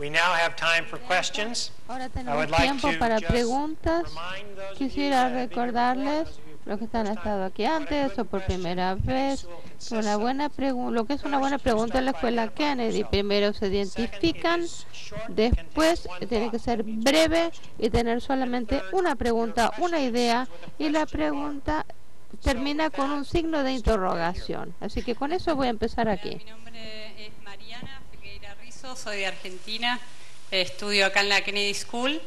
We now have time for questions. Ahora tenemos tiempo para preguntas. Quisiera recordarles, los que han estado aquí antes o por primera vez, una buena lo que es una buena pregunta en la escuela Kennedy. Primero se identifican, después tiene que ser breve y tener solamente una pregunta, una idea, y la pregunta termina con un signo de interrogación. Así que con eso voy a empezar aquí. Mi nombre es Mariana Figueira Rizzo, soy de Argentina, estudio acá en la Kennedy School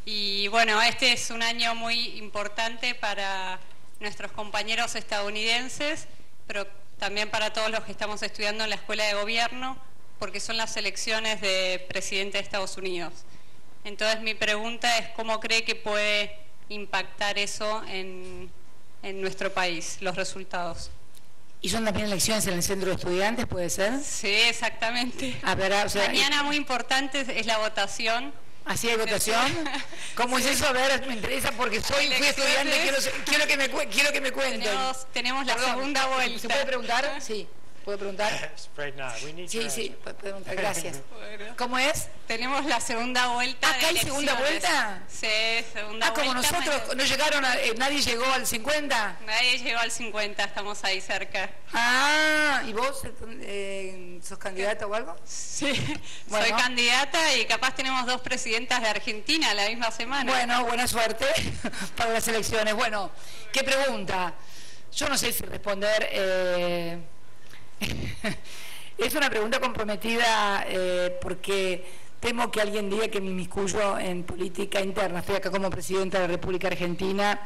y bueno, este es un año muy importante para nuestros compañeros estadounidenses, pero también para todos los que estamos estudiando en la Escuela de Gobierno, porque son las elecciones de presidente de Estados Unidos. Entonces mi pregunta es ¿cómo cree que puede impactar eso en nuestro país, los resultados? ¿Y son también elecciones en el centro de estudiantes, puede ser? Sí, exactamente. A ver, o sea, mañana muy importante es la votación. ¿Así hay votación? ¿Cómo es eso? A ver, me interesa porque fui estudiante, quiero que me cuenten. Tenemos la segunda vuelta. ¿Se puede preguntar? Sí. ¿Puedo preguntar? Sí, puedo preguntar, gracias. Bueno. ¿Cómo es? Tenemos la segunda vuelta. ¿Acá hay segunda vuelta? Sí, segunda vuelta. Como nosotros, no llegaron, nadie llegó al 50. Nadie llegó al 50, estamos ahí cerca. ¿Y vos sos candidata o algo? Sí, bueno. Soy candidata y capaz tenemos 2 presidentas de Argentina la misma semana. Bueno, buena suerte para las elecciones. Bueno, ¿qué pregunta? Yo no sé si responder... Es una pregunta comprometida porque temo que alguien diga que me inmiscuyo en política interna. Estoy acá como presidenta de la República Argentina.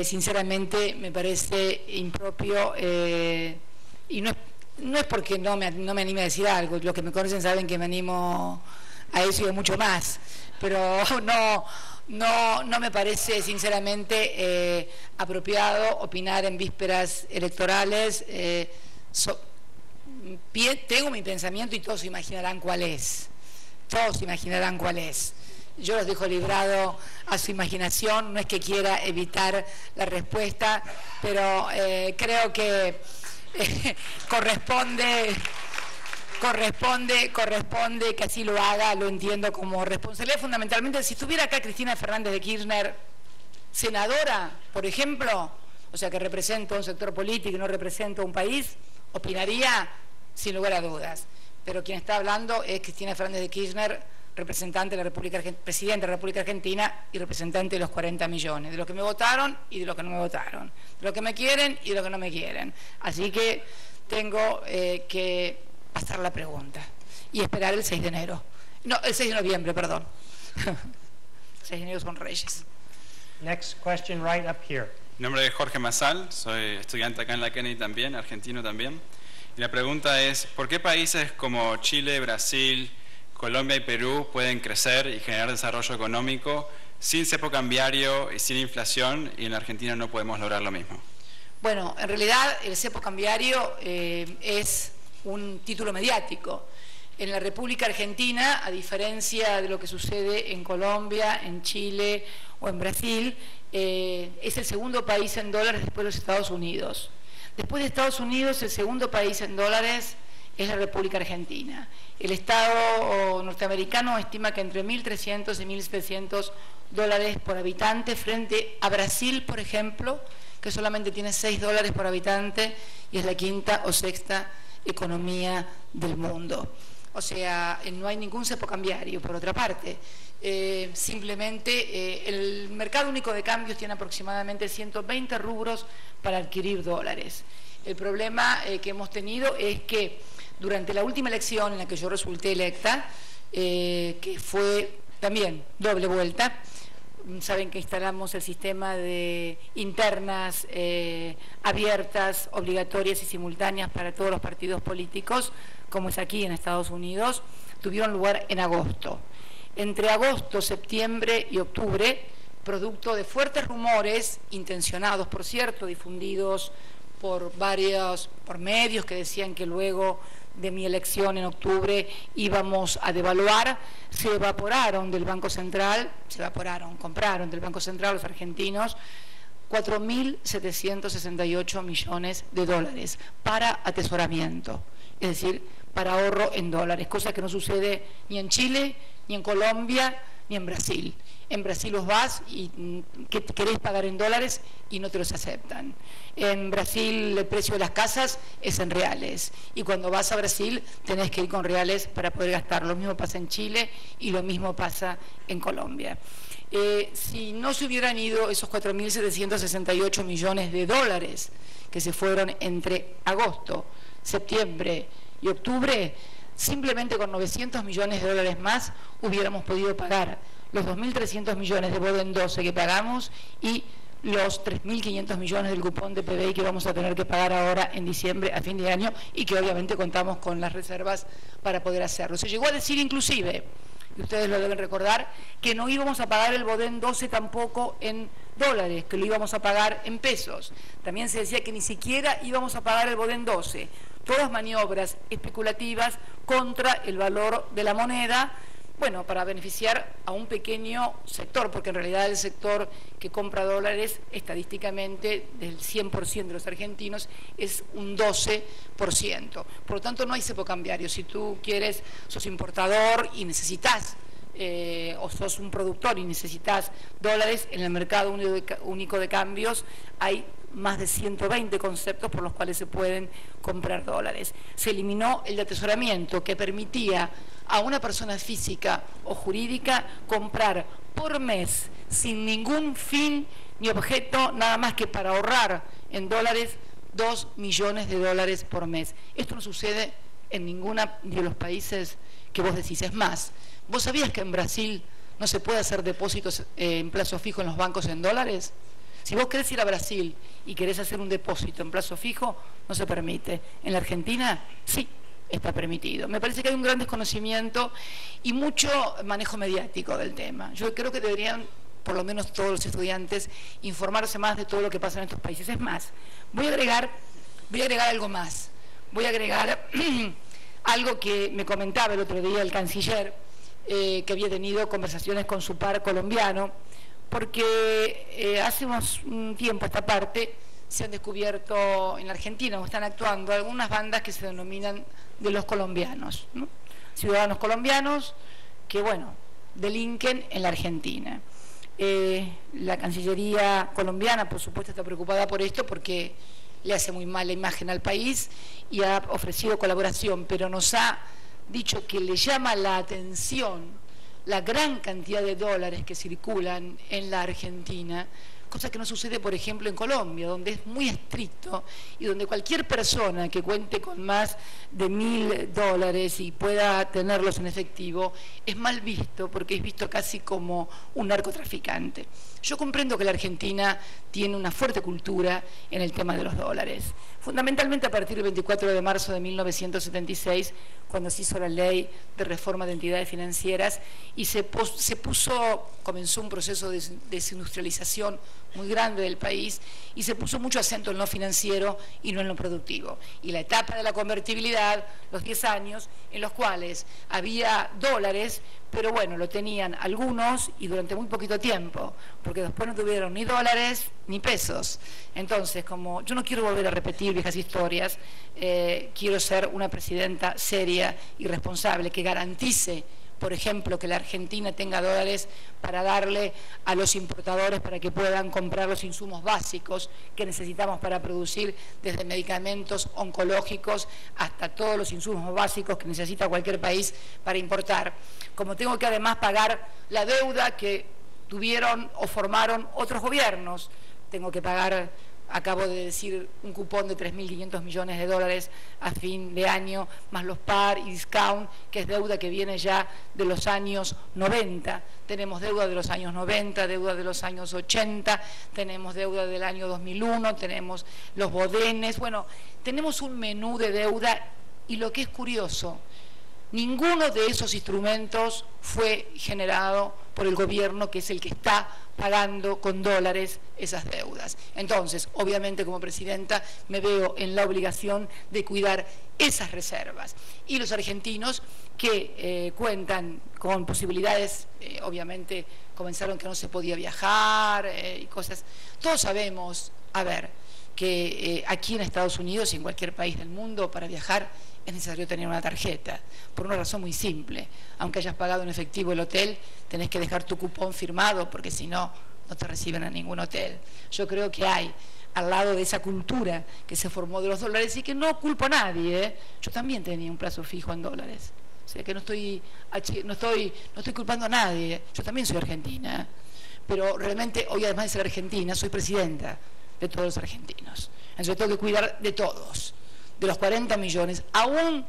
Sinceramente me parece impropio y no es porque no me anime a decir algo. Los que me conocen saben que me animo a eso y a mucho más, pero no me parece sinceramente apropiado opinar en vísperas electorales. Tengo mi pensamiento y todos imaginarán cuál es. Yo los dejo librado a su imaginación, no es que quiera evitar la respuesta, pero creo que corresponde que así lo haga, lo entiendo como responsabilidad. Fundamentalmente, si estuviera acá Cristina Fernández de Kirchner, senadora, por ejemplo, o sea que representa un sector político y no representa un país, opinaría sin lugar a dudas, pero quien está hablando es Cristina Fernández de Kirchner, representante de la República presidente de la República Argentina y representante de los 40 millones, de los que me votaron y de los que no me votaron, de los que me quieren y de los que no me quieren. Así que tengo que pasar la pregunta y esperar el 6 de enero. No, el 6 de noviembre, perdón. 6 de enero son Reyes. Next question right up here. Mi nombre es Jorge Mazal, soy estudiante acá en la Kennedy también, argentino también. Y la pregunta es, ¿por qué países como Chile, Brasil, Colombia y Perú pueden crecer y generar desarrollo económico sin cepo cambiario y sin inflación y en la Argentina no podemos lograr lo mismo? Bueno, en realidad el cepo cambiario es un título mediático. En la República Argentina, a diferencia de lo que sucede en Colombia, en Chile o en Brasil, es el segundo país en dólares después de los Estados Unidos. Después de Estados Unidos, el segundo país en dólares es la República Argentina. El Estado norteamericano estima que entre 1.300 y 1.700 dólares por habitante, frente a Brasil, por ejemplo, que solamente tiene 6 dólares por habitante y es la quinta o sexta economía del mundo. O sea, no hay ningún cepo cambiario, por otra parte. Simplemente el mercado único de cambios tiene aproximadamente 120 rubros para adquirir dólares. El problema que hemos tenido es que durante la última elección en la que yo resulté electa, que fue también doble vuelta, saben que instalamos el sistema de internas abiertas, obligatorias y simultáneas para todos los partidos políticos, como es aquí en Estados Unidos, tuvieron lugar en agosto. Entre agosto, septiembre y octubre, producto de fuertes rumores, intencionados por cierto, difundidos por medios que decían que luego de mi elección en octubre íbamos a devaluar, se evaporaron del Banco Central, compraron del Banco Central los argentinos 4.768 millones de dólares para atesoramiento, es decir, para ahorro en dólares, cosa que no sucede ni en Chile, ni en Colombia, ni en Brasil. En Brasil los vas y querés pagar en dólares y no te los aceptan. En Brasil el precio de las casas es en reales y cuando vas a Brasil tenés que ir con reales para poder gastar. Lo mismo pasa en Chile y lo mismo pasa en Colombia. Si no se hubieran ido esos 4.768 millones de dólares que se fueron entre agosto, septiembre y octubre, simplemente con 900 millones de dólares más hubiéramos podido pagar los 2.300 millones de Boden 12 que pagamos y los 3.500 millones del cupón de PBI que vamos a tener que pagar ahora en diciembre a fin de año y que obviamente contamos con las reservas para poder hacerlo. Se llegó a decir inclusive, y ustedes lo deben recordar, que no íbamos a pagar el Boden 12 tampoco en dólares, que lo íbamos a pagar en pesos. También se decía que ni siquiera íbamos a pagar el Boden 12. Todas maniobras especulativas contra el valor de la moneda, bueno, para beneficiar a un pequeño sector, porque en realidad el sector que compra dólares estadísticamente del 100% de los argentinos es un 12%. Por lo tanto no hay cepo cambiario. Si tú quieres, sos importador y necesitas o sos un productor y necesitas dólares, en el mercado único de cambios hay más de 120 conceptos por los cuales se pueden comprar dólares. Se eliminó el de atesoramiento que permitía a una persona física o jurídica comprar por mes sin ningún fin ni objeto, nada más que para ahorrar en dólares 2 millones de dólares por mes. Esto no sucede en ninguno de los países que vos decís. Es más, ¿vos sabías que en Brasil no se puede hacer depósitos en plazo fijo en los bancos en dólares? Si vos querés ir a Brasil y querés hacer un depósito en plazo fijo, no se permite. En la Argentina, sí, está permitido. Me parece que hay un gran desconocimiento y mucho manejo mediático del tema. Yo creo que deberían, por lo menos todos los estudiantes, informarse más de todo lo que pasa en estos países. Es más, voy a agregar algo más. Voy a agregar algo que me comentaba el otro día el canciller, que había tenido conversaciones con su par colombiano, porque hace un tiempo a esta parte se han descubierto en la Argentina, o están actuando, algunas bandas que se denominan de los colombianos, ¿no? Ciudadanos colombianos que, bueno, delinquen en la Argentina. La Cancillería colombiana, por supuesto, está preocupada por esto porque le hace muy mala imagen al país y ha ofrecido colaboración, pero nos ha dicho que le llama la atención la gran cantidad de dólares que circulan en la Argentina, cosa que no sucede, por ejemplo, en Colombia, donde es muy estricto y donde cualquier persona que cuente con más de 1.000 dólares y pueda tenerlos en efectivo es mal visto, porque es visto casi como un narcotraficante. Yo comprendo que la Argentina tiene una fuerte cultura en el tema de los dólares, fundamentalmente a partir del 24 de marzo de 1976, cuando se hizo la ley de reforma de entidades financieras y comenzó un proceso de desindustrialización muy grande del país y se puso mucho acento en lo financiero y no en lo productivo. Y la etapa de la convertibilidad, los 10 años en los cuales había dólares, pero bueno, lo tenían algunos y durante muy poquito tiempo, porque después no tuvieron ni dólares ni pesos. Entonces, como yo no quiero volver a repetir viejas historias, quiero ser una presidenta seria y responsable que garantice, por ejemplo, que la Argentina tenga dólares para darle a los importadores para que puedan comprar los insumos básicos que necesitamos para producir, desde medicamentos oncológicos hasta todos los insumos básicos que necesita cualquier país para importar. Como tengo que además pagar la deuda que tuvieron o formaron otros gobiernos, tengo que pagar, acabo de decir, un cupón de 3.500 millones de dólares a fin de año, más los par y discount, que es deuda que viene ya de los años 90. Tenemos deuda de los años 90, deuda de los años 80, tenemos deuda del año 2001, tenemos los bodenes, bueno, tenemos un menú de deuda y lo que es curioso, ninguno de esos instrumentos fue generado por el gobierno, que es el que está pagando con dólares esas deudas. Entonces, obviamente como presidenta me veo en la obligación de cuidar esas reservas. Y los argentinos que cuentan con posibilidades, obviamente comenzaron que no se podía viajar y cosas. Todos sabemos, que aquí en Estados Unidos y en cualquier país del mundo para viajar es necesario tener una tarjeta, por una razón muy simple. Aunque hayas pagado en efectivo el hotel, tenés que dejar tu cupón firmado porque si no, no te reciben a ningún hotel. Yo creo que hay, al lado de esa cultura que se formó de los dólares, y que no culpo a nadie, yo también tenía un plazo fijo en dólares. O sea que no estoy culpando a nadie, yo también soy argentina, pero realmente hoy, además de ser argentina, soy presidenta de todos los argentinos. Entonces tengo que cuidar de todos, de los 40 millones, aún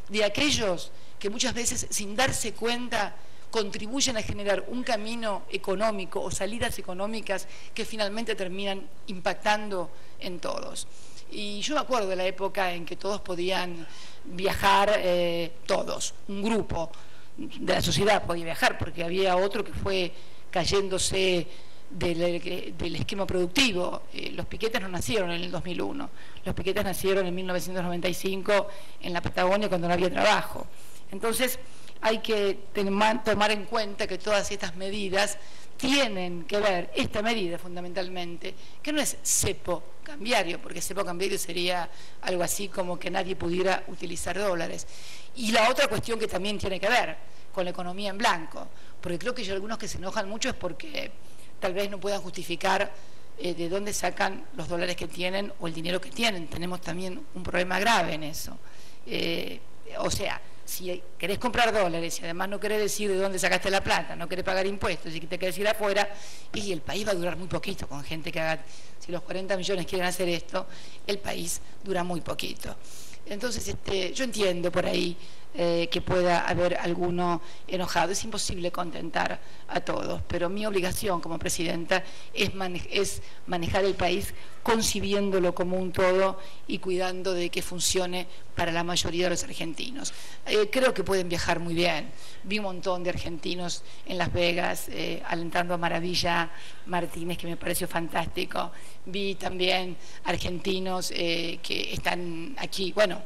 de aquellos que muchas veces sin darse cuenta contribuyen a generar un camino económico o salidas económicas que finalmente terminan impactando en todos. Y yo me acuerdo de la época en que todos podían viajar, todos, un grupo de la sociedad podía viajar, porque había otro que fue cayéndose del esquema productivo. Los piquetes no nacieron en el 2001, los piquetes nacieron en 1995 en la Patagonia, cuando no había trabajo. Entonces hay que tomar en cuenta que todas estas medidas tienen que ver, esta medida fundamentalmente, que no es cepo cambiario, porque cepo cambiario sería algo así como que nadie pudiera utilizar dólares. Y la otra cuestión que también tiene que ver con la economía en blanco, porque creo que hay algunos que se enojan mucho es porque tal vez no puedan justificar de dónde sacan los dólares que tienen o el dinero que tienen. Tenemos también un problema grave en eso. O sea, si querés comprar dólares y además no querés decir de dónde sacaste la plata, no querés pagar impuestos y que te querés ir afuera, y el país va a durar muy poquito con gente que haga, si los 40 millones quieren hacer esto, el país dura muy poquito. Entonces, yo entiendo por ahí que pueda haber alguno enojado. Es imposible contentar a todos, pero mi obligación como presidenta es manejar el país concibiéndolo como un todo y cuidando de que funcione para la mayoría de los argentinos. Creo que pueden viajar muy bien. Vi un montón de argentinos en Las Vegas alentando a Maravilla Martínez, que me pareció fantástico. Vi también argentinos que están aquí. Bueno,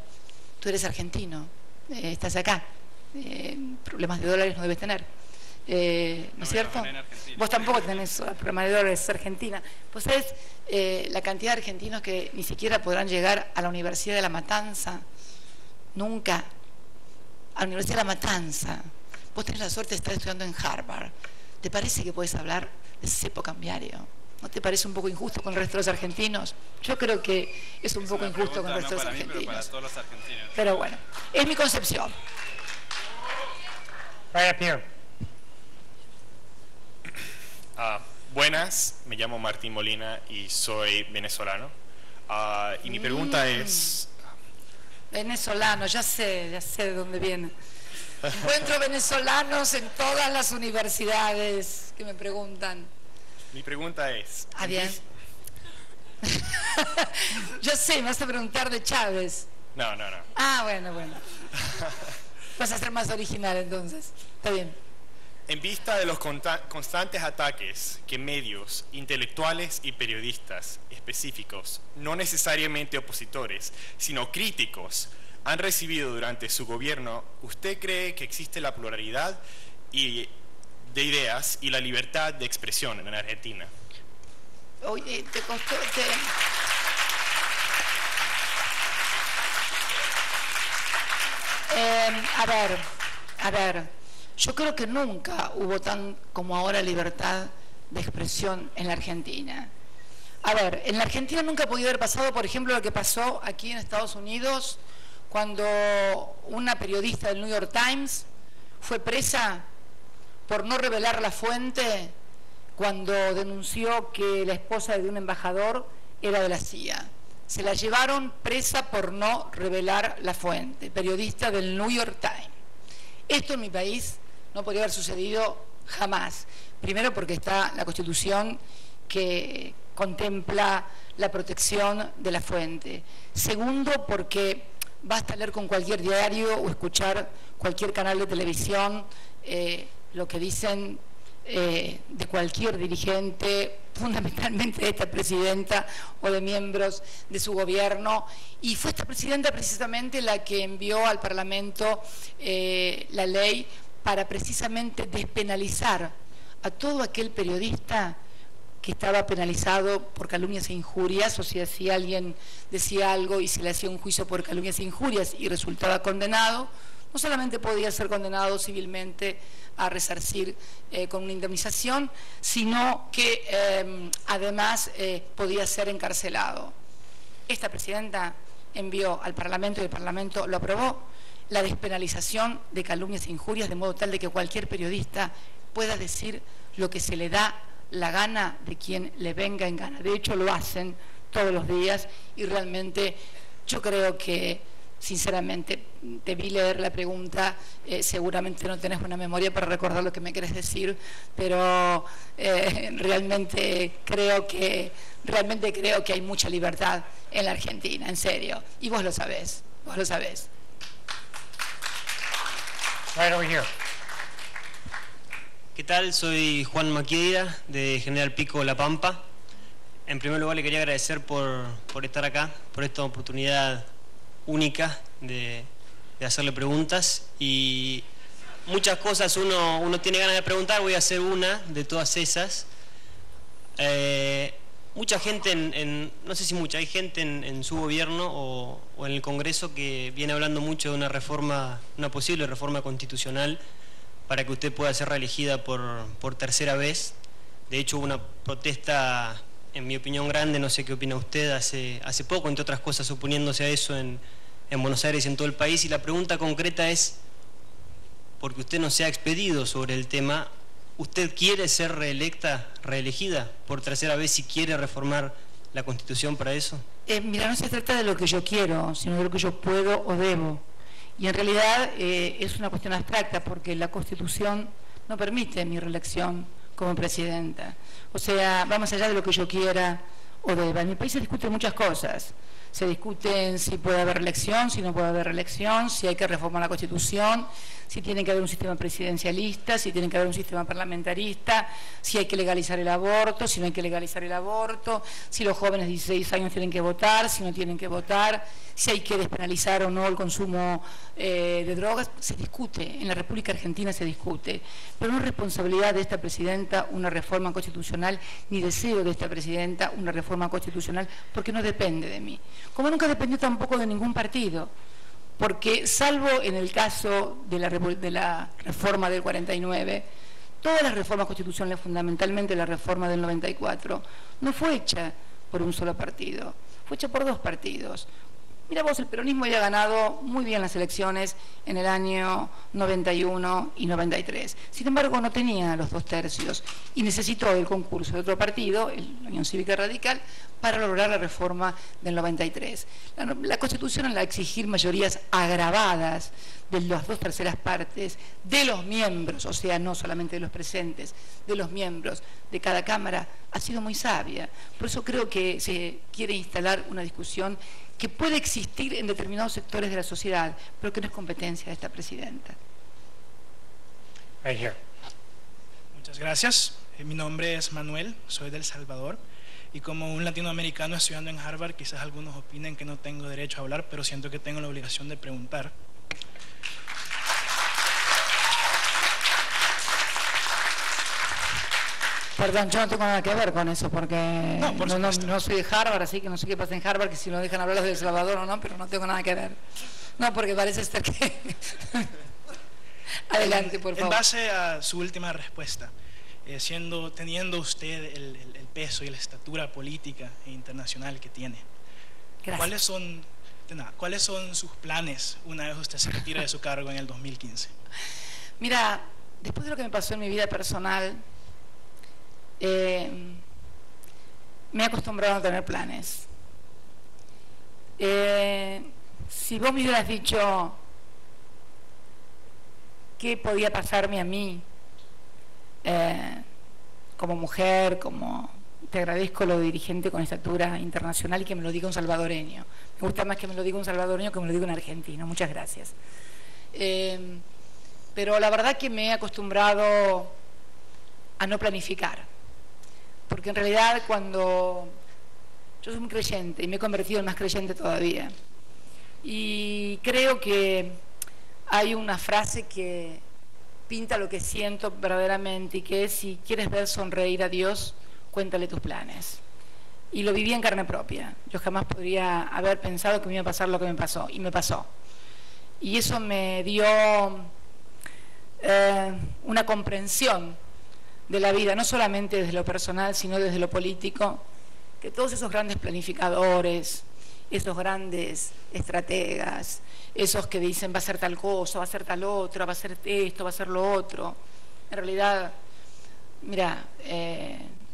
tú eres argentino. Estás acá, problemas de dólares no debes tener, ¿no es cierto? Vos tampoco tenés problemas de dólares, Argentina. Pues es la cantidad de argentinos que ni siquiera podrán llegar a la Universidad de La Matanza, nunca, a la Universidad de La Matanza. Vos tenés la suerte de estar estudiando en Harvard. ¿Te parece que podés hablar de cepo cambiario? ¿No te parece un poco injusto con el resto de los argentinos? Yo creo que es un poco injusto con el resto de los argentinos. Pero para todos los argentinos. Pero bueno, es mi concepción. Right up here. Buenas, me llamo Martín Molina y soy venezolano. Y mi pregunta es... Venezolano, ya sé de dónde viene. Encuentro venezolanos en todas las universidades que me preguntan. Mi pregunta es... Bien. Ya sé, me vas a preguntar de Chávez. No. Bueno. Vas a ser más original entonces. Está bien. En vista de los constantes ataques que medios, intelectuales y periodistas específicos, no necesariamente opositores, sino críticos, han recibido durante su gobierno, ¿usted cree que existe la pluralidad de ideas y la libertad de expresión en Argentina? Oye, te costó... A ver, yo creo que nunca hubo tan como ahora libertad de expresión en la Argentina. A ver, en la Argentina nunca ha podido haber pasado, por ejemplo, lo que pasó aquí en Estados Unidos cuando una periodista del New York Times fue presa por no revelar la fuente cuando denunció que la esposa de un embajador era de la CIA. Se la llevaron presa por no revelar la fuente, periodista del New York Times. Esto en mi país no podría haber sucedido jamás. Primero porque está la Constitución que contempla la protección de la fuente. Segundo porque basta leer con cualquier diario o escuchar cualquier canal de televisión lo que dicen de cualquier dirigente, fundamentalmente de esta presidenta o de miembros de su gobierno, y fue esta presidenta precisamente la que envió al Parlamento la ley para precisamente despenalizar a todo aquel periodista que estaba penalizado por calumnias e injurias, o sea, si alguien decía algo y se le hacía un juicio por calumnias e injurias y resultaba condenado, no solamente podía ser condenado civilmente a resarcir con una indemnización, sino que además podía ser encarcelado. Esta presidenta envió al Parlamento y el Parlamento lo aprobó, la despenalización de calumnias e injurias, de modo tal de que cualquier periodista pueda decir lo que se le da la gana de quien le venga en gana. De hecho, lo hacen todos los días y realmente yo creo que, sinceramente, te vi leer la pregunta, seguramente no tenés buena memoria para recordar lo que me querés decir, pero realmente creo que hay mucha libertad en la Argentina, en serio, y vos lo sabés, vos lo sabés. Right over here. ¿Qué tal? Soy Juan Maquieira, de General Pico, La Pampa. En primer lugar, le quería agradecer por estar acá, por esta oportunidad única de hacerle preguntas. Y muchas cosas uno tiene ganas de preguntar, voy a hacer una de todas esas. Mucha gente, no sé si mucha, hay gente en su gobierno o en el Congreso que viene hablando mucho de una posible reforma constitucional para que usted pueda ser reelegida por tercera vez. De hecho, hubo una protesta, en mi opinión, grande, no sé qué opina usted, hace poco, entre otras cosas, oponiéndose a eso en Buenos Aires y en todo el país. Y la pregunta concreta es, porque usted no se ha expedido sobre el tema, ¿usted quiere ser reelegida por tercera vez y quiere reformar la Constitución para eso? Mira, no se trata de lo que yo quiero, sino de lo que yo puedo o debo. Y en realidad es una cuestión abstracta, porque la Constitución no permite mi reelección como presidenta. O sea, va más allá de lo que yo quiera o deba. En mi país se discuten muchas cosas. Se discuten si puede haber reelección, si no puede haber reelección, si hay que reformar la Constitución, si tiene que haber un sistema presidencialista, si tiene que haber un sistema parlamentarista, si hay que legalizar el aborto, si no hay que legalizar el aborto, si los jóvenes de 16 años tienen que votar, si no tienen que votar, si hay que despenalizar o no el consumo de drogas. Se discute, en la República Argentina se discute, pero no es responsabilidad de esta presidenta una reforma constitucional, ni deseo de esta presidenta una reforma constitucional, porque no depende de mí. Como nunca dependió tampoco de ningún partido, porque salvo en el caso de la reforma del 49, todas las reformas constitucionales, fundamentalmente la reforma del 94, no fue hecha por un solo partido, fue hecha por dos partidos. Mira vos, el peronismo había ganado muy bien las elecciones en el año 91 y 93. Sin embargo, no tenía los 2/3 y necesitó el concurso de otro partido, la Unión Cívica Radical, para lograr la reforma del 93. La Constitución, al exigir mayorías agravadas de las 2/3 partes de los miembros, o sea, no solamente de los presentes, de los miembros de cada Cámara, ha sido muy sabia. Por eso creo que se quiere instalar una discusión que puede existir en determinados sectores de la sociedad, pero que no es competencia de esta presidenta. Right here. Muchas gracias. Mi nombre es Manuel, soy de El Salvador, y como un latinoamericano estudiando en Harvard, quizás algunos opinen que no tengo derecho a hablar, pero siento que tengo la obligación de preguntar. Perdón, yo no tengo nada que ver con eso, porque no soy de Harvard, así que no sé qué pasa en Harvard, que si lo dejan hablar los de El Salvador o no, pero no tengo nada que ver. No, porque parece estar que... Adelante, por favor. En base a su última respuesta, teniendo usted el peso y la estatura política e internacional que tiene, Gracias. ¿cuáles son sus planes una vez usted se retire de su cargo en el 2015? Mira, después de lo que me pasó en mi vida personal, me he acostumbrado a tener planes. Si vos me hubieras dicho qué podía pasarme a mí como mujer, te agradezco lo de dirigente con estatura internacional y que me lo diga un salvadoreño. Me gusta más que me lo diga un salvadoreño que me lo diga un argentino. Muchas gracias. Pero la verdad que me he acostumbrado a no planificar. Porque en realidad cuando... Yo soy muy creyente y me he convertido en más creyente todavía. Y creo que hay una frase que pinta lo que siento verdaderamente y que es: si quieres ver sonreír a Dios, cuéntale tus planes. Y lo viví en carne propia. Yo jamás podría haber pensado que me iba a pasar lo que me pasó, y me pasó. Y eso me dio una comprensión de la vida, no solamente desde lo personal, sino desde lo político, que todos esos grandes planificadores, esos grandes estrategas, esos que dicen va a ser tal cosa, va a ser tal otra, va a ser esto, va a ser lo otro, en realidad, mira,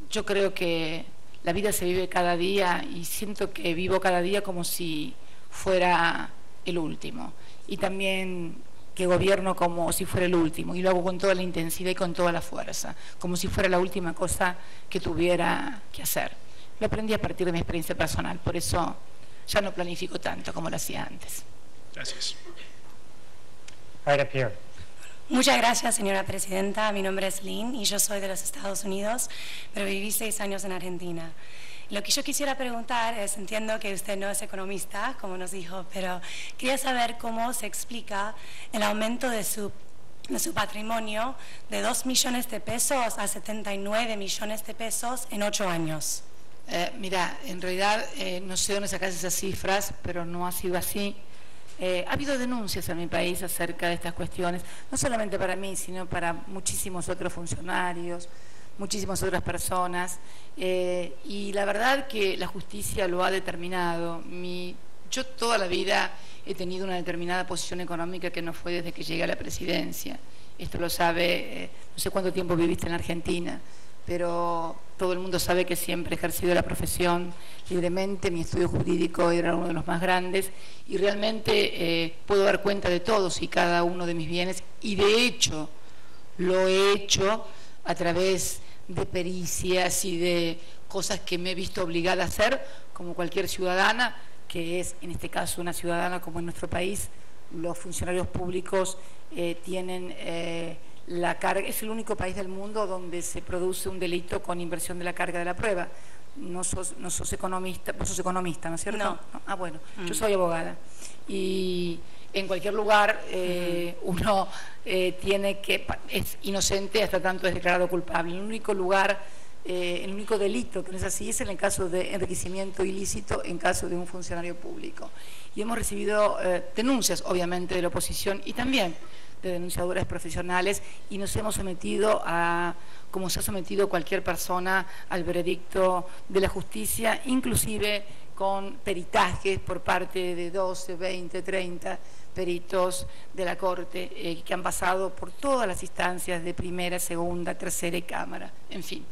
yo creo que la vida se vive cada día y siento que vivo cada día como si fuera el último, y también que gobierno como si fuera el último, y lo hago con toda la intensidad y con toda la fuerza, como si fuera la última cosa que tuviera que hacer. Lo aprendí a partir de mi experiencia personal, por eso ya no planifico tanto como lo hacía antes. Gracias. Right up here. Muchas gracias, señora presidenta. Mi nombre es Lynn y yo soy de los Estados Unidos, pero viví 6 años en Argentina. Lo que yo quisiera preguntar es, entiendo que usted no es economista, como nos dijo, pero quería saber cómo se explica el aumento de su patrimonio de 2 millones de pesos a 79 millones de pesos en 8 años. Mira, en realidad no sé dónde sacas esas cifras, pero no ha sido así. Ha habido denuncias en mi país acerca de estas cuestiones, no solamente para mí, sino para muchísimos otros funcionarios, muchísimas otras personas, y la verdad que la justicia lo ha determinado. Yo toda la vida he tenido una determinada posición económica que no fue desde que llegué a la presidencia. Esto lo sabe, no sé cuánto tiempo viviste en Argentina, pero todo el mundo sabe que siempre he ejercido la profesión libremente. Mi estudio jurídico era uno de los más grandes y realmente puedo dar cuenta de todos y cada uno de mis bienes, y de hecho lo he hecho a través de pericias y de cosas que me he visto obligada a hacer como cualquier ciudadana, que es en este caso una ciudadana como en nuestro país. Los funcionarios públicos tienen la carga, es el único país del mundo donde se produce un delito con inversión de la carga de la prueba. No sos economista, vos sos economista, ¿no es cierto? No. Ah, bueno, yo soy abogada. Y en cualquier lugar uno tiene que, es inocente hasta tanto es declarado culpable. El único lugar, el único delito que no es así es en el caso de enriquecimiento ilícito en caso de un funcionario público. Y hemos recibido denuncias, obviamente, de la oposición y también de denunciadores profesionales, y nos hemos sometido a, como se ha sometido cualquier persona, al veredicto de la justicia, inclusive con peritajes por parte de 12, 20, 30 peritos de la Corte que han pasado por todas las instancias de primera, segunda, tercera y Cámara, en fin.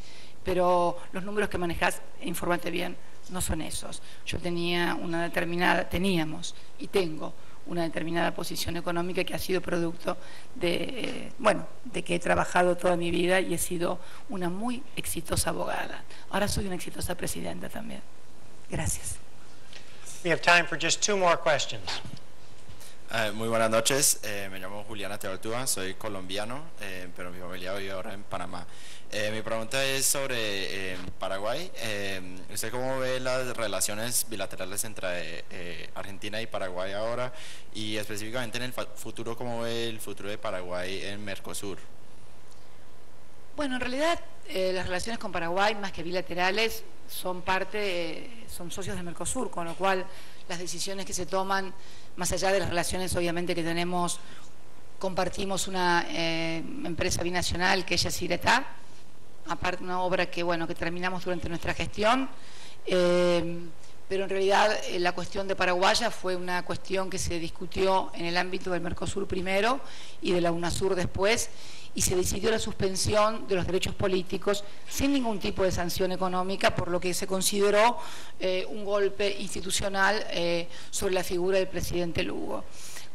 Pero los números que manejás, infórmate bien, no son esos. Yo tenía una determinada, teníamos y tengo una determinada posición económica que ha sido producto de, de que he trabajado toda mi vida y he sido una muy exitosa abogada. Ahora soy una exitosa presidenta también. Gracias. We have time for just 2 more questions. Muy buenas noches, me llamo Juliana Teortúa, soy colombiano, pero mi familia vive ahora en Panamá. Mi pregunta es sobre Paraguay. ¿Usted cómo ve las relaciones bilaterales entre Argentina y Paraguay ahora? Y específicamente en el futuro, ¿cómo ve el futuro de Paraguay en Mercosur? Bueno, en realidad las relaciones con Paraguay, más que bilaterales, son son socios de Mercosur, con lo cual las decisiones que se toman, más allá de las relaciones obviamente que tenemos, compartimos una empresa binacional que es Yacyretá, aparte una obra que que terminamos durante nuestra gestión, pero en realidad la cuestión de Paraguaya fue una cuestión que se discutió en el ámbito del Mercosur primero y de la UNASUR después, y se decidió la suspensión de los derechos políticos sin ningún tipo de sanción económica, por lo que se consideró un golpe institucional sobre la figura del presidente Lugo.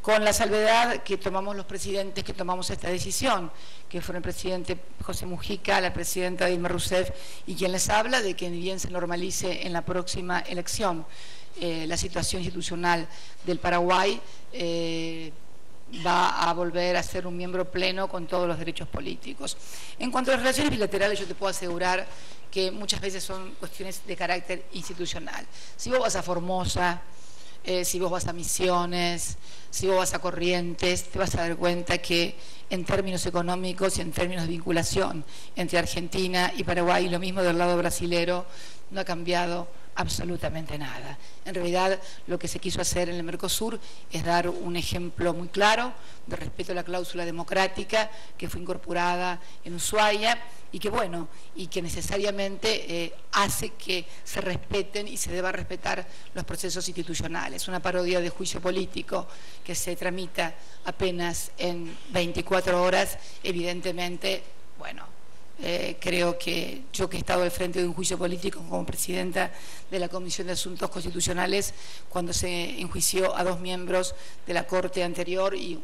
Con la salvedad que tomamos los presidentes que tomamos esta decisión, que fueron el presidente José Mujica, la presidenta Dilma Rousseff y quien les habla, de que bien se normalice en la próxima elección la situación institucional del Paraguay, va a volver a ser un miembro pleno con todos los derechos políticos. En cuanto a las relaciones bilaterales, yo te puedo asegurar que muchas veces son cuestiones de carácter institucional. Si vos vas a Formosa, si vos vas a Misiones, si vos vas a Corrientes, te vas a dar cuenta que en términos económicos y en términos de vinculación entre Argentina y Paraguay, lo mismo del lado brasilero, no ha cambiado absolutamente nada. En realidad, lo que se quiso hacer en el Mercosur es dar un ejemplo muy claro de respeto a la cláusula democrática que fue incorporada en Ushuaia y que, bueno, y que necesariamente hace que se respeten y se deba respetar los procesos institucionales. Una parodia de juicio político que se tramita apenas en 24 horas, evidentemente, bueno, creo que yo, que he estado al frente de un juicio político como presidenta de la Comisión de Asuntos Constitucionales, cuando se enjuició a 2 miembros de la Corte anterior, y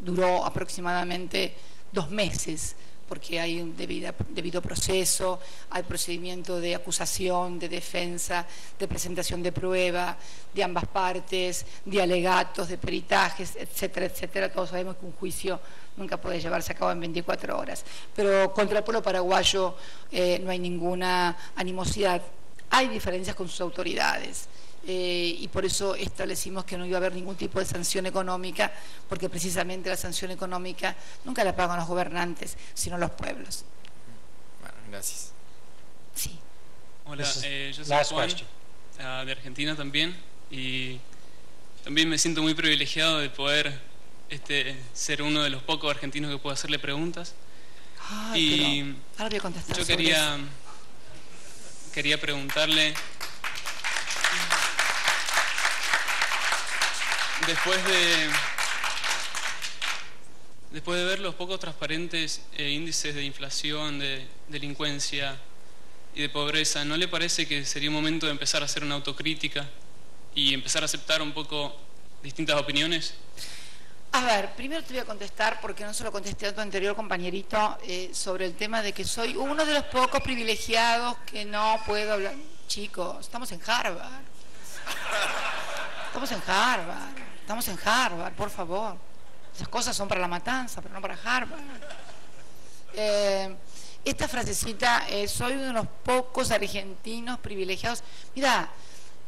duró aproximadamente 2 meses, porque hay un debido proceso, hay procedimiento de acusación, de defensa, de presentación de prueba, de ambas partes, de alegatos, de peritajes, etcétera, etcétera. Todos sabemos que un juicio nunca puede llevarse a cabo en 24 horas. Pero contra el pueblo paraguayo no hay ninguna animosidad. Hay diferencias con sus autoridades. Y por eso establecimos que no iba a haber ningún tipo de sanción económica, porque precisamente la sanción económica nunca la pagan los gobernantes, sino los pueblos. Bueno, gracias. Sí. Hola, yo soy Juan, de Argentina también, y también me siento muy privilegiado de poder ser uno de los pocos argentinos que puedo hacerle preguntas. Ay, pero ahora voy a contestar. Yo quería preguntarle, después de ver los poco transparentes índices de inflación, de delincuencia y de pobreza, ¿no le parece que sería un momento de empezar a hacer una autocrítica y empezar a aceptar un poco distintas opiniones? A ver, primero te voy a contestar, porque no se lo contesté a tu anterior compañerito, sobre el tema de que soy uno de los pocos privilegiados que no puedo hablar. Chicos, estamos en Harvard. Estamos en Harvard. Estamos en Harvard, por favor. Esas cosas son para la matanza, pero no para Harvard. Esta frasecita, soy uno de los pocos argentinos privilegiados. Mira,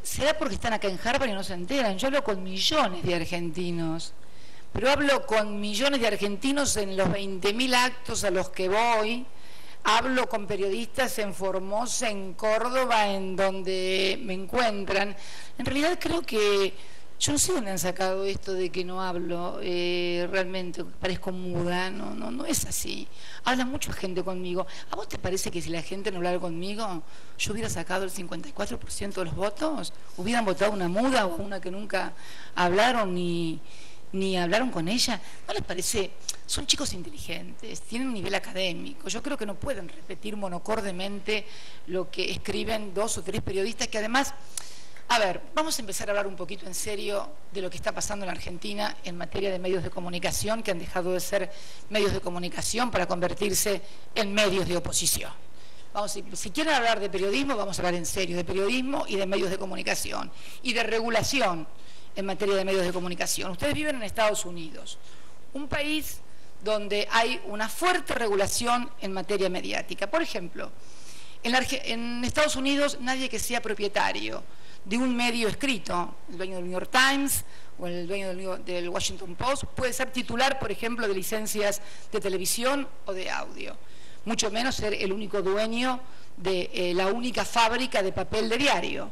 será porque están acá en Harvard y no se enteran. Yo hablo con millones de argentinos, pero hablo con millones de argentinos en los 20.000 actos a los que voy. Hablo con periodistas en Formosa, en Córdoba, en donde me encuentran. En realidad creo que, yo no sé dónde han sacado esto de que no hablo, realmente parezco muda, no es así. Habla mucha gente conmigo. ¿A vos te parece que si la gente no hablara conmigo, yo hubiera sacado el 54% de los votos? ¿Hubieran votado una muda o una que nunca hablaron ni hablaron con ella? ¿No les parece? Son chicos inteligentes, tienen un nivel académico. Yo creo que no pueden repetir monocordemente lo que escriben 2 o 3 periodistas que además... A ver, vamos a empezar a hablar un poquito en serio de lo que está pasando en la Argentina en materia de medios de comunicación, que han dejado de ser medios de comunicación para convertirse en medios de oposición. Si quieren hablar de periodismo, vamos a hablar en serio de periodismo y de medios de comunicación y de regulación en materia de medios de comunicación. Ustedes viven en Estados Unidos, un país donde hay una fuerte regulación en materia mediática. Por ejemplo, en Estados Unidos nadie que sea propietario de un medio escrito, el dueño del New York Times o el dueño del Washington Post, puede ser titular, por ejemplo, de licencias de televisión o de audio, mucho menos ser el único dueño de la única fábrica de papel de diario.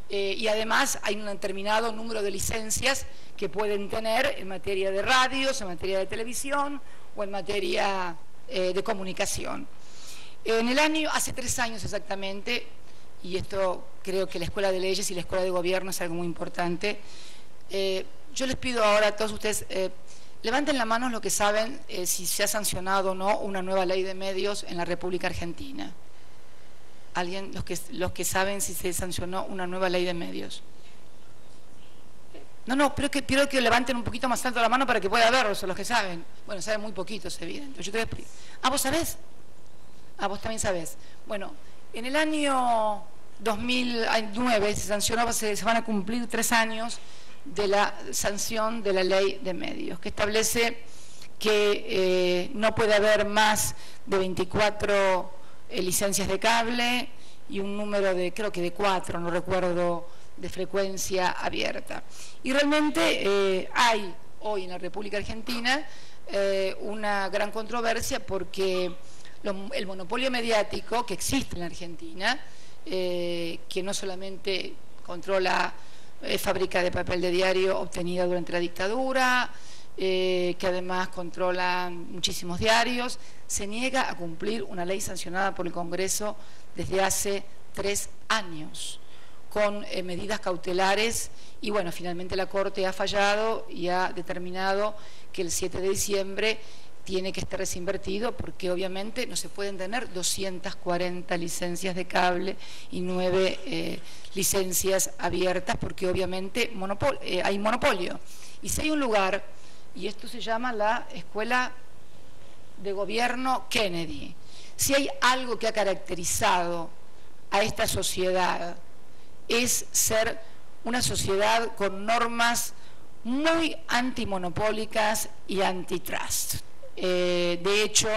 Y además hay un determinado número de licencias que pueden tener en materia de radios, en materia de televisión o en materia de comunicación. Hace 3 años exactamente, y esto creo que la Escuela de Leyes y la Escuela de Gobierno es algo muy importante, yo les pido ahora a todos ustedes, levanten la mano los que saben si se ha sancionado o no una nueva ley de medios en la República Argentina. ¿Alguien? Los que saben si se sancionó una nueva ley de medios. No, pero quiero que levanten un poquito más alto la mano para que pueda verlos, los que saben. Bueno, saben muy poquito, es evidente. Yo te voy a explicar. ¿Vos sabés? Vos también sabés. Bueno, en el año 2009 se sancionó, se van a cumplir 3 años de la sanción de la ley de medios, que establece que no puede haber más de 24 licencias de cable y un número de, creo que de 4, no recuerdo, de frecuencia abierta. Y realmente hay hoy en la República Argentina una gran controversia porque el monopolio mediático que existe en la Argentina, que no solamente controla fábrica de papel de diario obtenida durante la dictadura, que además controla muchísimos diarios, se niega a cumplir una ley sancionada por el Congreso desde hace 3 años, con medidas cautelares, y bueno, finalmente la Corte ha fallado y ha determinado que el 7 de diciembre tiene que estar desinvertido, porque obviamente no se pueden tener 240 licencias de cable y 9 licencias abiertas, porque obviamente hay monopolio. Y si hay un lugar, y esto se llama la Escuela de Gobierno Kennedy, si hay algo que ha caracterizado a esta sociedad, es ser una sociedad con normas muy antimonopólicas y antitrust. De hecho,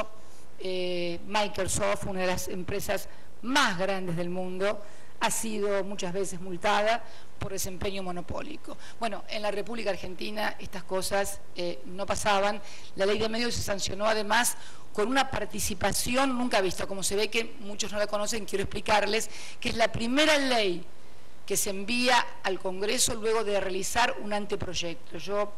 Microsoft, una de las empresas más grandes del mundo, ha sido muchas veces multada por desempeño monopólico. Bueno, en la República Argentina estas cosas no pasaban. La ley de medios se sancionó además con una participación nunca vista. Como se ve que muchos no la conocen, quiero explicarles que es la primera ley que se envía al Congreso luego de realizar un anteproyecto. Yo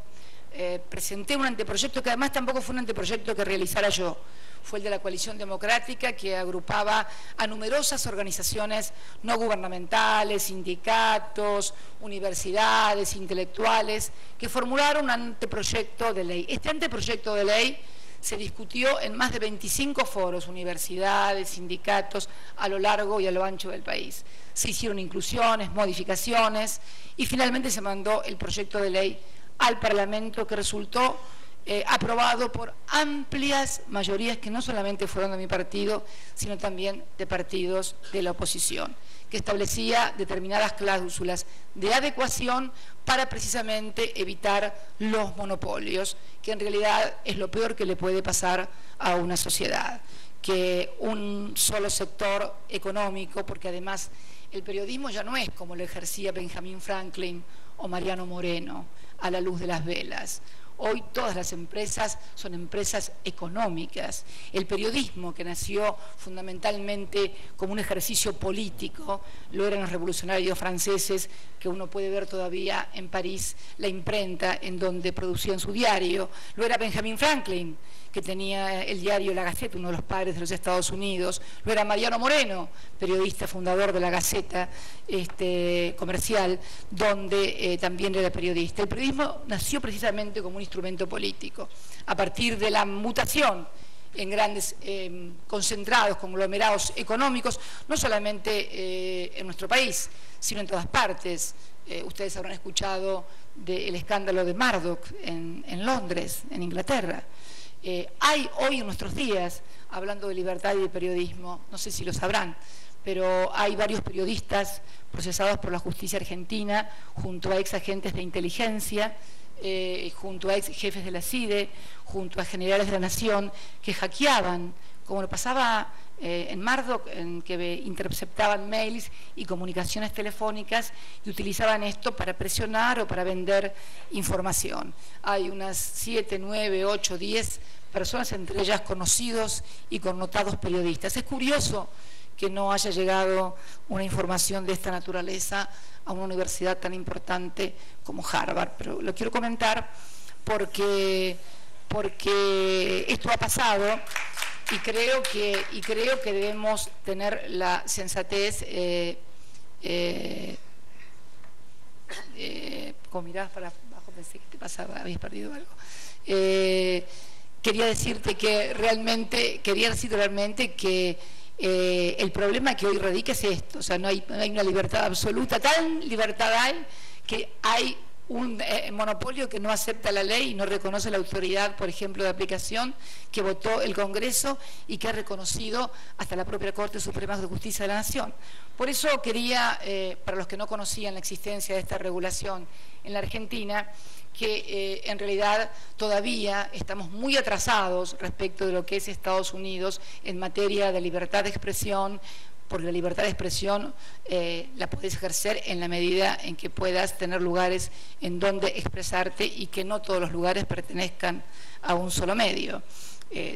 presenté un anteproyecto que además tampoco fue un anteproyecto que realizara yo, fue el de la Coalición Democrática, que agrupaba a numerosas organizaciones no gubernamentales, sindicatos, universidades, intelectuales, que formularon un anteproyecto de ley. Este anteproyecto de ley se discutió en más de 25 foros, universidades, sindicatos, a lo largo y a lo ancho del país. Se hicieron inclusiones, modificaciones, y finalmente se mandó el proyecto de ley al Parlamento, que resultó aprobado por amplias mayorías que no solamente fueron de mi partido, sino también de partidos de la oposición, que establecía determinadas cláusulas de adecuación para precisamente evitar los monopolios, que en realidad es lo peor que le puede pasar a una sociedad, que un solo sector económico, porque además el periodismo ya no es como lo ejercía Benjamin Franklin o Mariano Moreno a la luz de las velas. Hoy todas las empresas son empresas económicas. El periodismo, que nació fundamentalmente como un ejercicio político, lo eran los revolucionarios franceses, que uno puede ver todavía en París la imprenta en donde producían su diario. Lo era Benjamin Franklin, que tenía el diario La Gaceta, uno de los padres de los Estados Unidos. Lo era Mariano Moreno, periodista fundador de la Gaceta comercial, donde también era periodista. El periodismo nació precisamente como un instrumento político, a partir de la mutación en grandes concentrados, conglomerados económicos, no solamente en nuestro país, sino en todas partes. Ustedes habrán escuchado del escándalo de Murdoch en Londres, en Inglaterra. Hay hoy en nuestros días, hablando de libertad y de periodismo, no sé si lo sabrán, pero hay varios periodistas procesados por la justicia argentina, junto a ex agentes de inteligencia, junto a ex jefes de la CIDE, junto a generales de la Nación, que hackeaban, como lo pasaba en Murdoch, en que interceptaban mails y comunicaciones telefónicas y utilizaban esto para presionar o para vender información. Hay unas 7, 9, 8, 10 personas, entre ellas conocidos y connotados periodistas. Es curioso que no haya llegado una información de esta naturaleza a una universidad tan importante como Harvard, pero lo quiero comentar porque esto ha pasado. Y creo que debemos tener la sensatez, como mirás para abajo, pensé que te pasaba, habías perdido algo. Quería decirte realmente que el problema que hoy radica es esto, o sea, no hay una libertad absoluta, tan libertad hay que hay un monopolio que no acepta la ley y no reconoce la autoridad, por ejemplo, de aplicación que votó el Congreso y que ha reconocido hasta la propia Corte Suprema de Justicia de la Nación. Por eso quería, para los que no conocían la existencia de esta regulación en la Argentina, que en realidad todavía estamos muy atrasados respecto de lo que es Estados Unidos en materia de libertad de expresión, porque la libertad de expresión la puedes ejercer en la medida en que puedas tener lugares en donde expresarte y que no todos los lugares pertenezcan a un solo medio.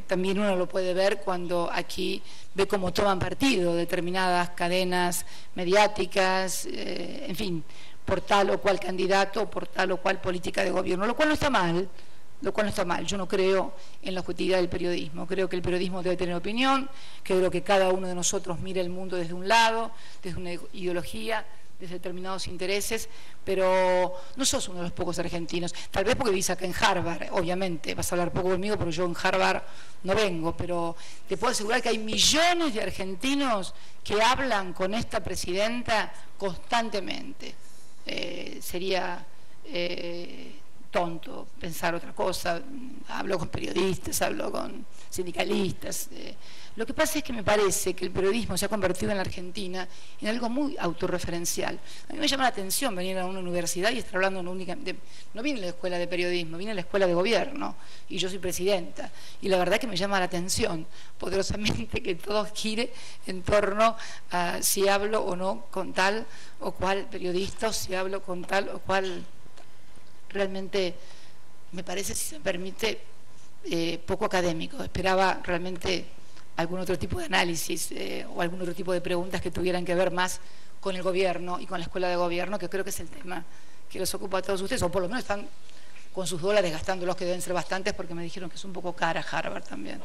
También uno lo puede ver cuando aquí ve cómo toman partido determinadas cadenas mediáticas, en fin, por tal o cual candidato o por tal o cual política de gobierno, lo cual no está mal. Yo no creo en la objetividad del periodismo, creo que el periodismo debe tener opinión, creo que cada uno de nosotros mira el mundo desde un lado, desde una ideología, desde determinados intereses, pero no sos uno de los pocos argentinos, tal vez porque vivís acá en Harvard, obviamente, vas a hablar poco conmigo porque yo en Harvard no vengo, pero te puedo asegurar que hay millones de argentinos que hablan con esta presidenta constantemente. Sería tonto pensar otra cosa. Hablo con periodistas, hablo con sindicalistas. Lo que pasa es que me parece que el periodismo se ha convertido en la Argentina en algo muy autorreferencial. A mí me llama la atención venir a una universidad y estar hablando no vine a la escuela de periodismo, vine a la escuela de gobierno y yo soy presidenta. Y la verdad que me llama la atención poderosamente que todo gire en torno a si hablo o no con tal o cual periodista, o si hablo con tal o cual. Realmente me parece, si se me permite, poco académico. Esperaba realmente algún otro tipo de análisis o algún otro tipo de preguntas que tuvieran que ver más con el gobierno y con la escuela de gobierno, que creo que es el tema que los ocupa a todos ustedes, o por lo menos están con sus dólares gastándolos, que deben ser bastantes, porque me dijeron que es un poco cara Harvard también.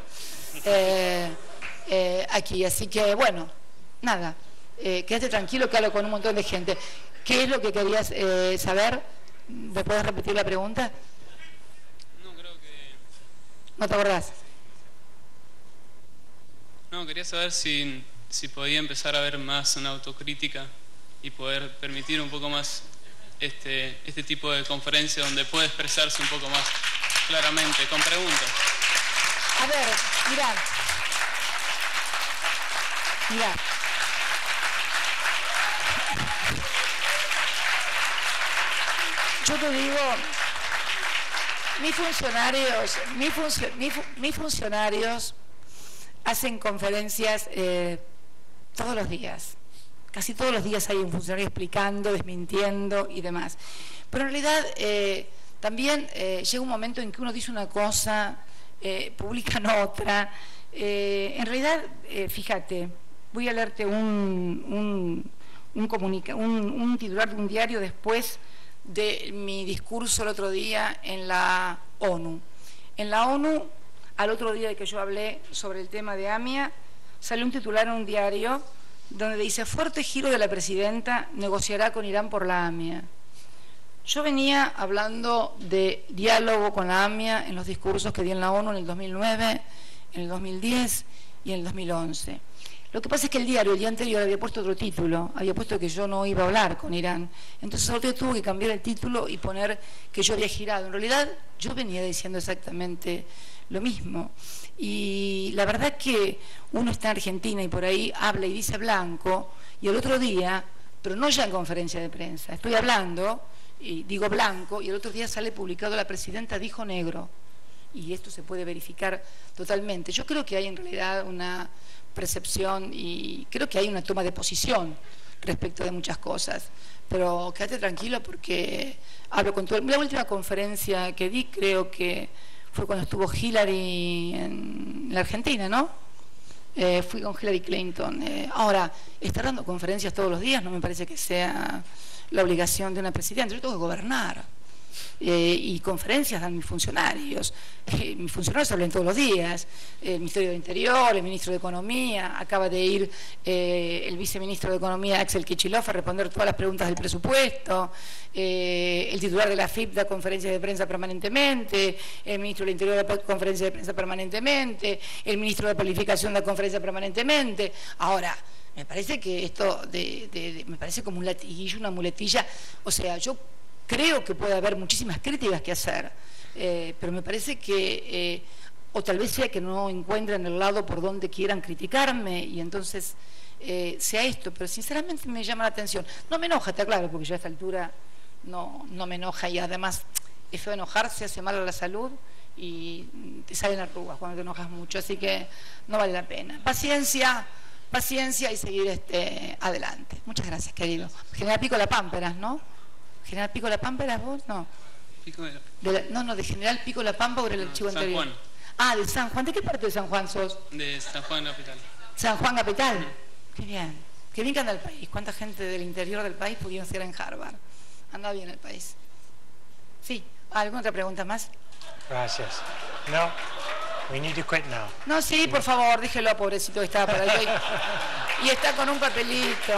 Aquí, así que bueno, nada, quédate tranquilo que hablo con un montón de gente. ¿Qué es lo que querías saber? ¿Me puedes repetir la pregunta? No, creo que... ¿No te acordás? No, quería saber si podía empezar a ver más una autocrítica y poder permitir un poco más este tipo de conferencia donde puede expresarse un poco más claramente, con preguntas. A ver, mirá. Yo te digo, mis funcionarios hacen conferencias todos los días. Casi todos los días hay un funcionario explicando, desmintiendo y demás. Pero en realidad también llega un momento en que uno dice una cosa, publican otra. En realidad, fíjate, voy a leerte un titular de un diario después de mi discurso el otro día en la ONU. En la ONU, al otro día de que yo hablé sobre el tema de AMIA, salió un titular en un diario donde dice: fuerte giro de la presidenta, negociará con Irán por la AMIA. Yo venía hablando de diálogo con la AMIA en los discursos que di en la ONU en el 2009, en el 2010 y en el 2011. Lo que pasa es que el diario el día anterior había puesto otro título, había puesto que yo no iba a hablar con Irán. Entonces el otro día tuvo que cambiar el título y poner que yo había girado. En realidad yo venía diciendo exactamente lo mismo. Y la verdad que uno está en Argentina y por ahí habla y dice blanco, y el otro día, pero no ya en conferencia de prensa, estoy hablando y digo blanco, y el otro día sale publicado: la presidenta dijo negro. Y esto se puede verificar totalmente. Yo creo que hay en realidad una percepción y creo que hay una toma de posición respecto de muchas cosas, pero quédate tranquilo porque hablo con todo. La última conferencia que di creo que fue cuando estuvo Hillary en la Argentina, ¿no? Fui con Hillary Clinton. Ahora, estar dando conferencias todos los días no me parece que sea la obligación de una presidenta. Yo tengo que gobernar. Y conferencias dan mis funcionarios. Mis funcionarios hablan todos los días. El Ministerio de Interior, el Ministro de Economía, acaba de ir el Viceministro de Economía, Axel Kicillof, a responder todas las preguntas del presupuesto. El titular de la AFIP da conferencias de prensa permanentemente, el Ministro del Interior da conferencias de prensa permanentemente, el Ministro de Planificación da conferencia permanentemente. Ahora, me parece que esto me parece como un latiguillo, una muletilla. O sea, yo creo que puede haber muchísimas críticas que hacer, pero me parece que, o tal vez sea que no encuentren el lado por donde quieran criticarme y entonces sea esto, pero sinceramente me llama la atención. No me enoja, está claro, porque yo a esta altura no me enoja y además es feo enojarse, hace mal a la salud y te salen arrugas cuando te enojas mucho, así que no vale la pena. Paciencia y seguir adelante. Muchas gracias, querido. General Pico La Pámpara, ¿no? ¿General Pico La Pámpara vos? No. Pico de No, de General Pico La Pampa por el archivo anterior. San Juan. Ah, de San Juan. ¿De qué parte de San Juan sos? De San Juan Capital. San Juan Capital. Qué bien. Qué bien que anda el país. ¿Cuánta gente del interior del país pudieron ser en Harvard? Anda bien el país. Sí. ¿Alguna otra pregunta más? Gracias. No, we need to quit now. No, sí, por favor, déjelo, pobrecito, que estaba para ahí. Y está con un papelito.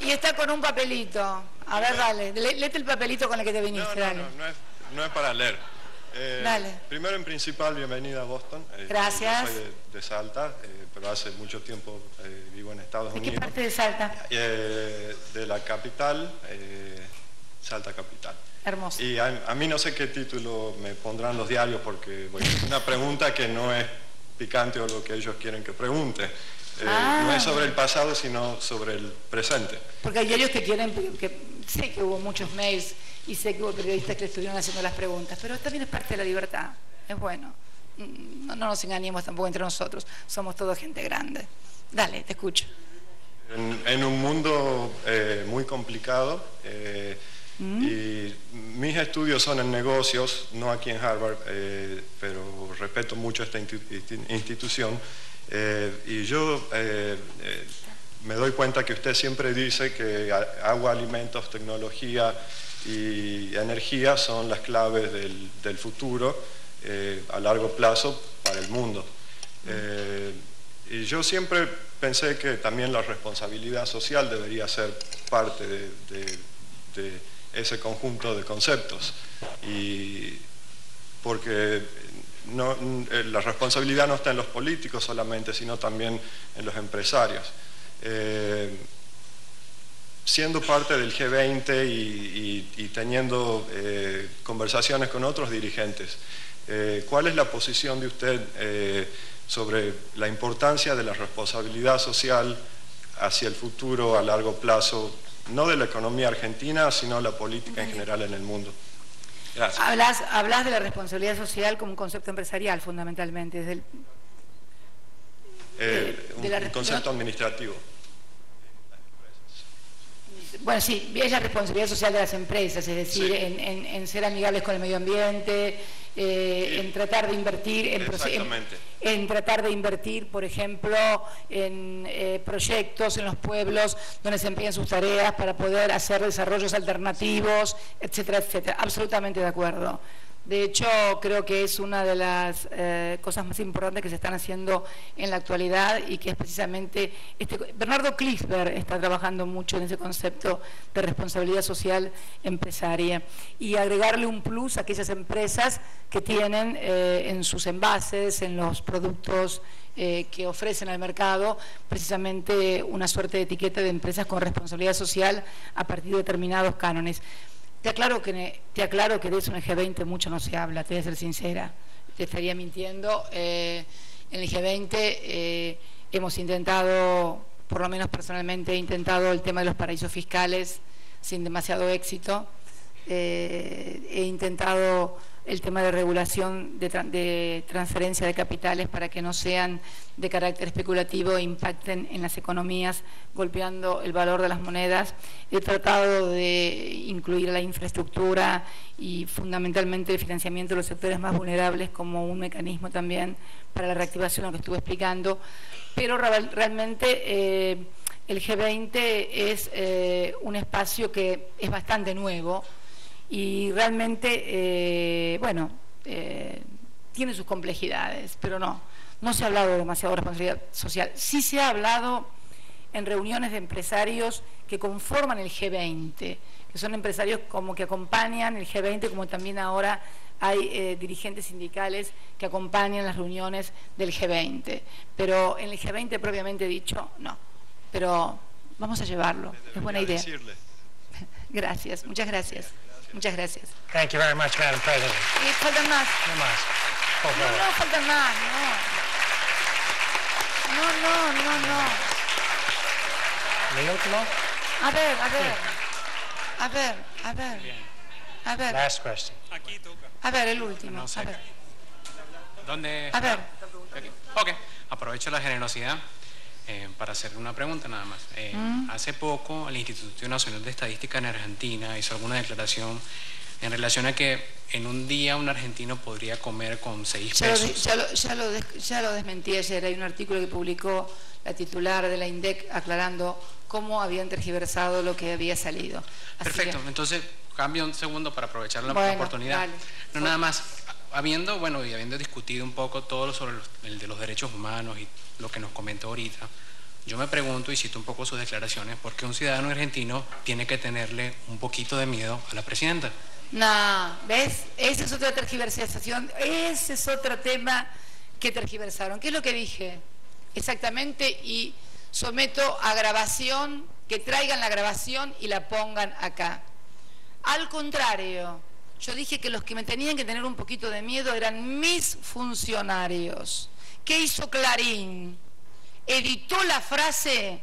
Y está con un papelito. A ver, dale. Léete el papelito con el que te viniste, dale. No es para leer. Dale. Primero, en principal, bienvenida a Boston. Gracias. Yo soy de Salta, pero hace mucho tiempo vivo en Estados Unidos. ¿De qué parte de Salta? De la capital, Salta capital. Hermoso. Y a mí no sé qué título me pondrán los diarios porque es una pregunta que no es picante o lo que ellos quieren que pregunte. No es sobre el pasado, sino sobre el presente. Porque hay diarios que quieren, sé que hubo muchos mails y sé que hubo periodistas que le estuvieron haciendo las preguntas, pero también es parte de la libertad, es bueno. No nos engañemos tampoco entre nosotros, somos todos gente grande. Dale, te escucho. En un mundo muy complicado, y mis estudios son en negocios, no aquí en Harvard, pero respeto mucho esta institución. Y yo me doy cuenta que usted siempre dice que agua, alimentos, tecnología y energía son las claves del futuro a largo plazo para el mundo. Y yo siempre pensé que también la responsabilidad social debería ser parte de ese conjunto de conceptos. Y porque la responsabilidad no está en los políticos solamente, sino también en los empresarios. Siendo parte del G20 y teniendo conversaciones con otros dirigentes, ¿cuál es la posición de usted sobre la importancia de la responsabilidad social hacia el futuro a largo plazo, no de la economía argentina, sino la política en general en el mundo? Gracias. Hablas de la responsabilidad social como un concepto empresarial, fundamentalmente. Desde un concepto administrativo. Bueno, sí, es la responsabilidad social de las empresas, es decir, sí, en ser amigables con el medio ambiente, en tratar de invertir en tratar de invertir, por ejemplo, en proyectos en los pueblos donde se empeñan sus tareas para poder hacer desarrollos alternativos, etcétera, etcétera. Absolutamente de acuerdo. De hecho, creo que es una de las cosas más importantes que se están haciendo en la actualidad y que es precisamente Bernardo Klinsberg está trabajando mucho en ese concepto de responsabilidad social empresaria y agregarle un plus a aquellas empresas que tienen en sus envases, en los productos que ofrecen al mercado, precisamente una suerte de etiqueta de empresas con responsabilidad social a partir de determinados cánones. Te aclaro que de eso en el G20 mucho no se habla, te voy a ser sincera, te estaría mintiendo. En el G20 hemos intentado, por lo menos personalmente he intentado el tema de los paraísos fiscales sin demasiado éxito. He intentado el tema de regulación de transferencia de capitales para que no sean de carácter especulativo e impacten en las economías golpeando el valor de las monedas. He tratado de incluir la infraestructura y fundamentalmente el financiamiento de los sectores más vulnerables como un mecanismo también para la reactivación, lo que estuve explicando, pero realmente el G20 es un espacio que es bastante nuevo y realmente, tiene sus complejidades, pero no se ha hablado demasiado de responsabilidad social. Sí se ha hablado en reuniones de empresarios que conforman el G20, que son empresarios como que acompañan el G20, como también ahora hay dirigentes sindicales que acompañan las reuniones del G20, pero en el G20 propiamente dicho, no. Pero vamos a llevarlo, es buena idea. Gracias, muchas gracias. Muchas gracias. Thank you very much, Madam President. Y faltan más. No más. Por favor. No, faltan más, no. ¿El último? A ver. Last question. A ver, el último. No sé. A ver. ¿Dónde? A ver. Ok, aprovecho la generosidad para hacer una pregunta nada más. Hace poco el Instituto Nacional de Estadística en Argentina hizo alguna declaración en relación a que en un día un argentino podría comer con 6 pesos. Ya lo desmentí ayer. Hay un artículo que publicó la titular de la INDEC aclarando cómo habían tergiversado lo que había salido. Así Perfecto, que... entonces cambio un segundo para aprovechar la oportunidad. Dale. No, nada más. Habiendo discutido un poco todo lo sobre el de los derechos humanos y lo que nos comentó ahorita, yo me pregunto y cito un poco sus declaraciones, ¿por qué un ciudadano argentino tiene que tenerle un poquito de miedo a la presidenta? No, ¿ves? Esa es otra tergiversación, ese es otro tema que tergiversaron. ¿Qué es lo que dije? Exactamente, y someto a grabación, que traigan la grabación y la pongan acá. Al contrario, yo dije que los que me tenían que tener un poquito de miedo eran mis funcionarios. ¿Qué hizo Clarín? Editó la frase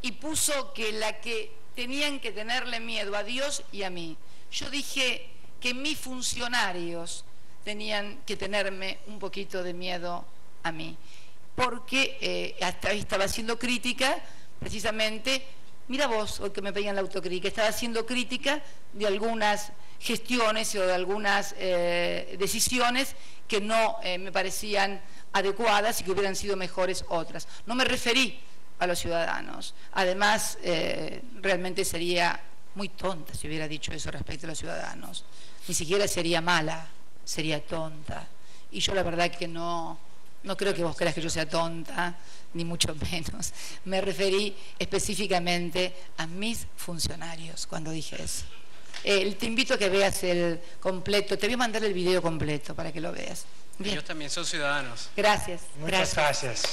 y puso que la que tenían que tenerle miedo a Dios y a mí. Yo dije que mis funcionarios tenían que tenerme un poquito de miedo a mí, porque hasta ahí estaba haciendo crítica, precisamente, mira vos, hoy que me pedían la autocrítica, estaba haciendo crítica de algunas gestiones o de algunas decisiones que no me parecían adecuadas y que hubieran sido mejores otras. No me referí a los ciudadanos. Además, realmente sería muy tonta si hubiera dicho eso respecto a los ciudadanos. Ni siquiera sería mala, sería tonta. Y yo la verdad que no creo que vos creas que yo sea tonta, ni mucho menos. Me referí específicamente a mis funcionarios cuando dije eso. Te invito a que veas el completo. Te voy a mandar el video completo para que lo veas. Bien. Ellos también son ciudadanos. Gracias. Muchas gracias.